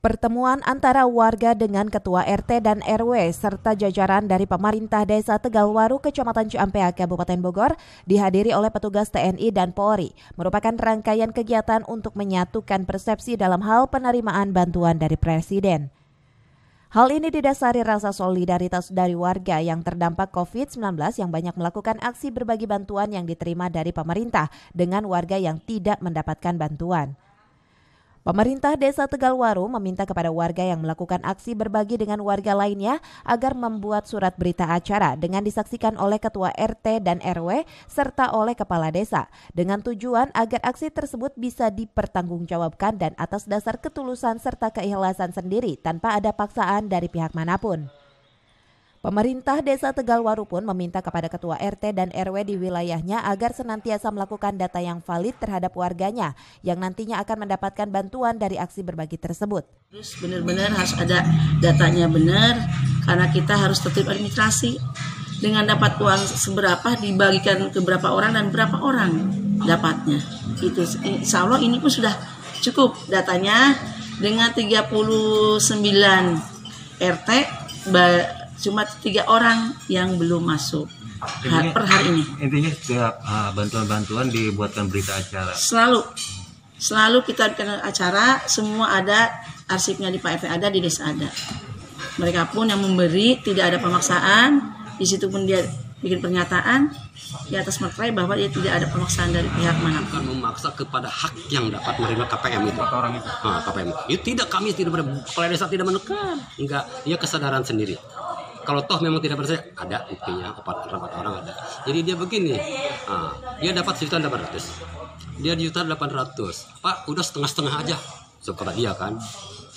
Pertemuan antara warga dengan Ketua RT dan RW serta jajaran dari pemerintah Desa Tegalwaru, Kecamatan Ciampea, Kabupaten Bogor dihadiri oleh petugas TNI dan Polri, merupakan rangkaian kegiatan untuk menyatukan persepsi dalam hal penerimaan bantuan dari Presiden. Hal ini didasari rasa solidaritas dari warga yang terdampak COVID-19 yang banyak melakukan aksi berbagi bantuan yang diterima dari pemerintah dengan warga yang tidak mendapatkan bantuan. Pemerintah Desa Tegalwaru meminta kepada warga yang melakukan aksi berbagi dengan warga lainnya agar membuat surat berita acara dengan disaksikan oleh Ketua RT dan RW serta oleh Kepala Desa dengan tujuan agar aksi tersebut bisa dipertanggungjawabkan dan atas dasar ketulusan serta keikhlasan sendiri tanpa ada paksaan dari pihak manapun. Pemerintah Desa Tegalwaru pun meminta kepada Ketua RT dan RW di wilayahnya agar senantiasa melakukan data yang valid terhadap warganya yang nantinya akan mendapatkan bantuan dari aksi berbagi tersebut. Terus benar-benar harus ada datanya benar karena kita harus tertib administrasi. Dengan dapat uang seberapa dibagikan ke berapa orang dan berapa orang dapatnya. Itu insya Allah ini pun sudah cukup datanya dengan 39 RT cuma 3 orang yang belum masuk per hari ini. Intinya setiap bantuan-bantuan dibuatkan berita acara. Selalu kita bikin acara, semua ada arsipnya di Pak RT ada, di desa ada. Mereka pun yang memberi tidak ada pemaksaan, di situ pun dia bikin pernyataan di atas materai bahwa dia tidak ada pemaksaan dari pihak manapun. Memaksa kepada hak yang dapat menerima KPM itu. Orang itu. KPM. Itu tidak, kami tidak kepala desa tidak menekan. Enggak, dia kesadaran sendiri. Kalau toh memang tidak percaya, ada buktinya, 4 orang ada. Jadi dia begini, dia dapat 1.800, dia 1.800. Pak, udah setengah-setengah aja. So, kata dia kan,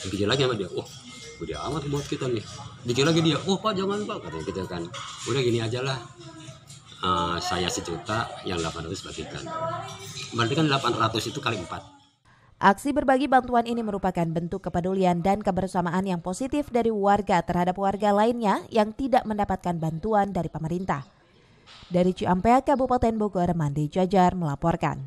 pikir lagi sama dia, gede amat buat kita nih. Pikir lagi dia, Pak jangan Pak, katanya gitu kan. Udah gini aja lah, saya 1 juta, yang 800 bagikan. Berarti kan 800 itu kali 4. Aksi berbagi bantuan ini merupakan bentuk kepedulian dan kebersamaan yang positif dari warga terhadap warga lainnya yang tidak mendapatkan bantuan dari pemerintah. Dari Ciampea, Kabupaten Bogor, Mandi Jajar melaporkan.